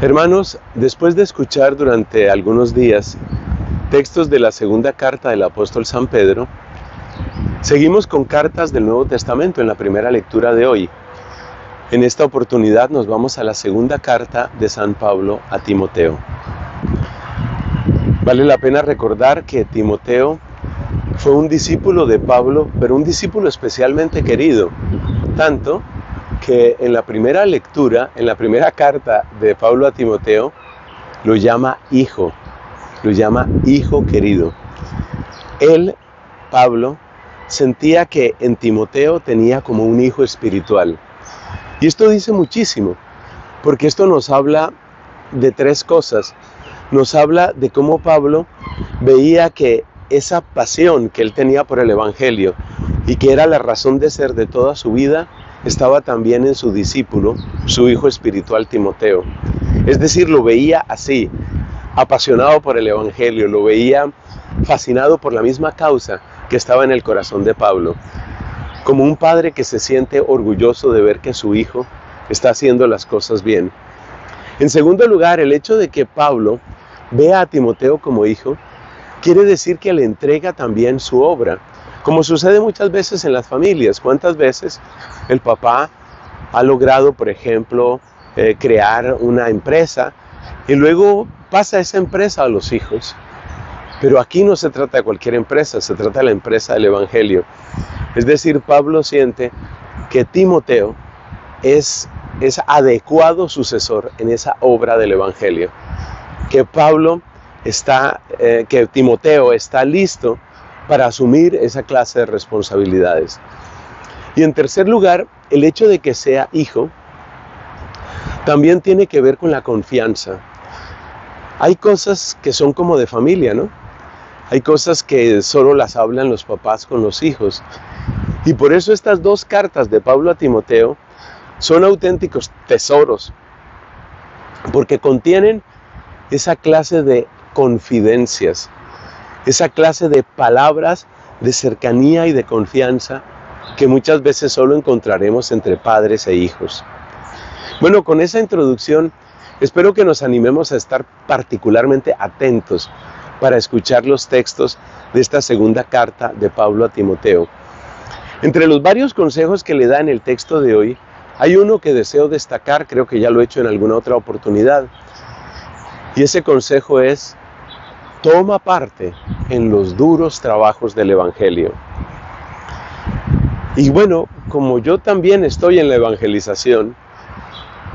Hermanos, después de escuchar durante algunos días textos de la segunda carta del apóstol San Pedro, seguimos con cartas del Nuevo Testamento en la primera lectura de hoy. En esta oportunidad nos vamos a la segunda carta de San Pablo a Timoteo. Vale la pena recordar que Timoteo fue un discípulo de Pablo, pero un discípulo especialmente querido, tanto que en la primera lectura, en la primera carta de Pablo a Timoteo, lo llama hijo querido. Él, Pablo, sentía que en Timoteo tenía como un hijo espiritual. Y esto dice muchísimo, porque esto nos habla de tres cosas. Nos habla de cómo Pablo veía que esa pasión que él tenía por el Evangelio y que era la razón de ser de toda su vida, estaba también en su discípulo, su hijo espiritual Timoteo. Es decir, lo veía así, apasionado por el Evangelio, lo veía fascinado por la misma causa que estaba en el corazón de Pablo, como un padre que se siente orgulloso de ver que su hijo está haciendo las cosas bien. En segundo lugar, el hecho de que Pablo vea a Timoteo como hijo, quiere decir que le entrega también su obra, como sucede muchas veces en las familias. ¿Cuántas veces el papá ha logrado, por ejemplo, crear una empresa y luego pasa esa empresa a los hijos? Pero aquí no se trata de cualquier empresa, se trata de la empresa del Evangelio. Es decir, Pablo siente que Timoteo es adecuado sucesor en esa obra del Evangelio, que que Timoteo está listo para asumir esa clase de responsabilidades. Y en tercer lugar, el hecho de que sea hijo también tiene que ver con la confianza. Hay cosas que son como de familia, ¿no? Hay cosas que solo las hablan los papás con los hijos. Y por eso estas dos cartas de Pablo a Timoteo son auténticos tesoros, porque contienen esa clase de confidencias, esa clase de palabras de cercanía y de confianza que muchas veces solo encontraremos entre padres e hijos. Bueno, con esa introducción espero que nos animemos a estar particularmente atentos para escuchar los textos de esta segunda carta de Pablo a Timoteo. Entre los varios consejos que le da en el texto de hoy, hay uno que deseo destacar, creo que ya lo he hecho en alguna otra oportunidad, y ese consejo es: toma parte en los duros trabajos del Evangelio. Y bueno, como yo también estoy en la evangelización,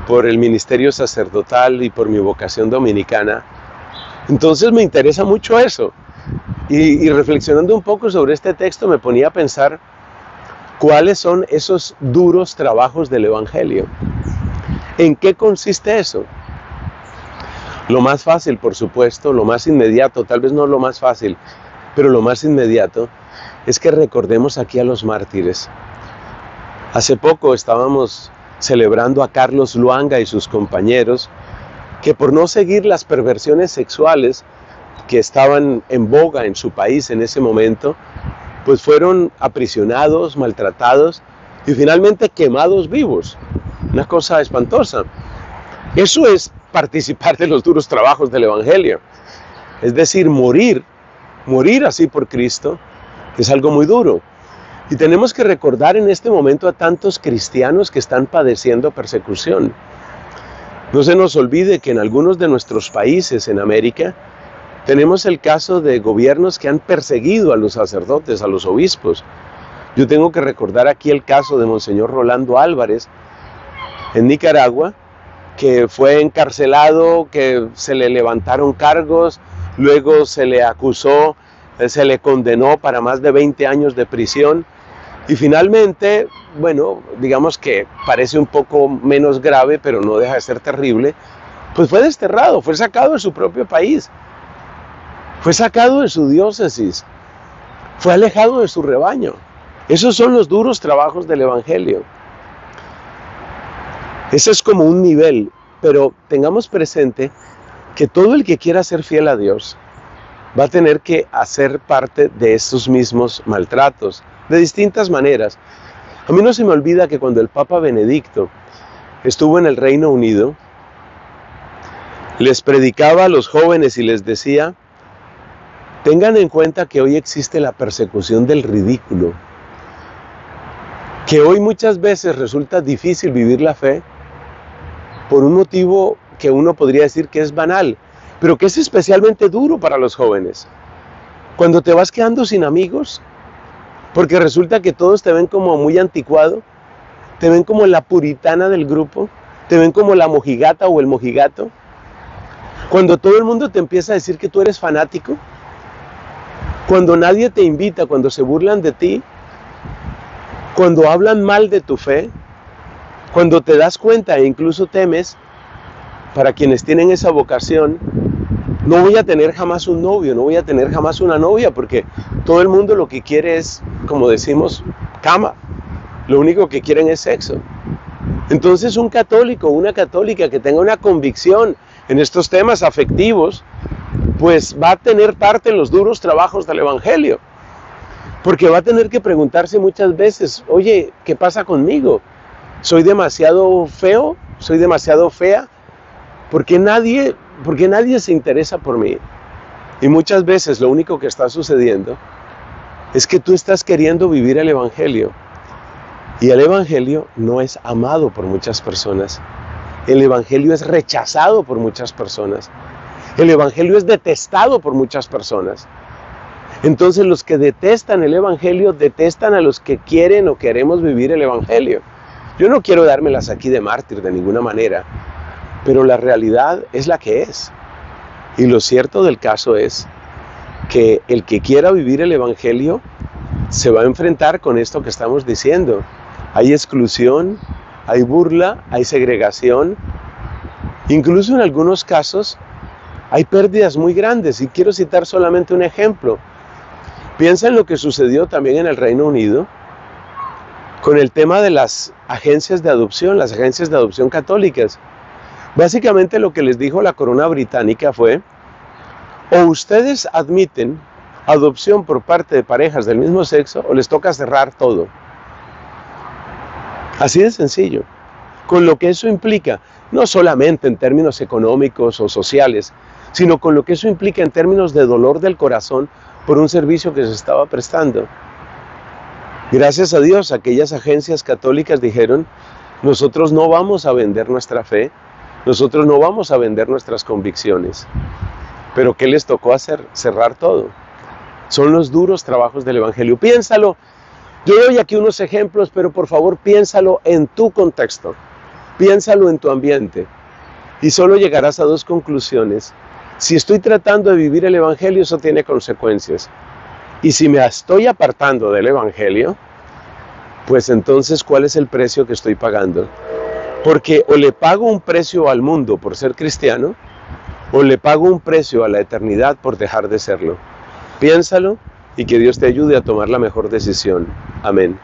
por el ministerio sacerdotal y por mi vocación dominicana, entonces me interesa mucho eso. Y reflexionando un poco sobre este texto me ponía a pensar cuáles son esos duros trabajos del Evangelio. ¿En qué consiste eso? Lo más fácil, por supuesto, lo más inmediato, tal vez no lo más fácil, pero lo más inmediato es que recordemos aquí a los mártires. Hace poco estábamos celebrando a Carlos Luanga y sus compañeros, que por no seguir las perversiones sexuales que estaban en boga en su país en ese momento, pues fueron aprisionados, maltratados y finalmente quemados vivos. Una cosa espantosa. Eso es participar de los duros trabajos del Evangelio. Es decir, morir así por Cristo es algo muy duro. Y tenemos que recordar en este momento a tantos cristianos que están padeciendo persecución. No se nos olvide que en algunos de nuestros países en América tenemos el caso de gobiernos que han perseguido a los sacerdotes, a los obispos. Yo tengo que recordar aquí el caso de Monseñor Rolando Álvarez en Nicaragua, que fue encarcelado, que se le levantaron cargos, luego se le acusó, se le condenó para más de 20 años de prisión y finalmente, bueno, digamos que parece un poco menos grave, pero no deja de ser terrible, pues fue desterrado, fue sacado de su propio país, fue sacado de su diócesis, fue alejado de su rebaño. Esos son los duros trabajos del Evangelio. Ese es como un nivel, pero tengamos presente que todo el que quiera ser fiel a Dios va a tener que hacer parte de estos mismos maltratos, de distintas maneras. A mí no se me olvida que cuando el Papa Benedicto estuvo en el Reino Unido, les predicaba a los jóvenes y les decía: tengan en cuenta que hoy existe la persecución del ridículo, que hoy muchas veces resulta difícil vivir la fe por un motivo que uno podría decir que es banal, pero que es especialmente duro para los jóvenes. Cuando te vas quedando sin amigos, porque resulta que todos te ven como muy anticuado, te ven como la puritana del grupo, te ven como la mojigata o el mojigato. Cuando todo el mundo te empieza a decir que tú eres fanático, cuando nadie te invita, cuando se burlan de ti, cuando hablan mal de tu fe, cuando te das cuenta e incluso temes, para quienes tienen esa vocación, no voy a tener jamás un novio, no voy a tener jamás una novia, porque todo el mundo lo que quiere es, como decimos, cama. Lo único que quieren es sexo. Entonces un católico, una católica que tenga una convicción en estos temas afectivos, pues va a tener parte en los duros trabajos del Evangelio. Porque va a tener que preguntarse muchas veces: oye, ¿qué pasa conmigo? ¿Soy demasiado feo? ¿Soy demasiado fea? ¿Por qué nadie se interesa por mí? Y muchas veces lo único que está sucediendo es que tú estás queriendo vivir el Evangelio. Y el Evangelio no es amado por muchas personas. El Evangelio es rechazado por muchas personas. El Evangelio es detestado por muchas personas. Entonces los que detestan el Evangelio detestan a los que quieren o queremos vivir el Evangelio. Yo no quiero dármelas aquí de mártir de ninguna manera, pero la realidad es la que es. Y lo cierto del caso es que el que quiera vivir el Evangelio se va a enfrentar con esto que estamos diciendo. Hay exclusión, hay burla, hay segregación. Incluso en algunos casos hay pérdidas muy grandes. Y quiero citar solamente un ejemplo. Piensa en lo que sucedió también en el Reino Unido con el tema de las agencias de adopción, las agencias de adopción católicas. Básicamente lo que les dijo la corona británica fue: o ustedes admiten adopción por parte de parejas del mismo sexo, o les toca cerrar todo. Así de sencillo. Con lo que eso implica, no solamente en términos económicos o sociales, sino con lo que eso implica en términos de dolor del corazón por un servicio que se estaba prestando. Gracias a Dios, aquellas agencias católicas dijeron: nosotros no vamos a vender nuestra fe, nosotros no vamos a vender nuestras convicciones. Pero ¿qué les tocó hacer? Cerrar todo. Son los duros trabajos del Evangelio. Piénsalo. Yo doy aquí unos ejemplos, pero por favor piénsalo en tu contexto. Piénsalo en tu ambiente. Y solo llegarás a dos conclusiones. Si estoy tratando de vivir el Evangelio, eso tiene consecuencias. Y si me estoy apartando del Evangelio, pues entonces, ¿cuál es el precio que estoy pagando? Porque o le pago un precio al mundo por ser cristiano, o le pago un precio a la eternidad por dejar de serlo. Piénsalo y que Dios te ayude a tomar la mejor decisión. Amén.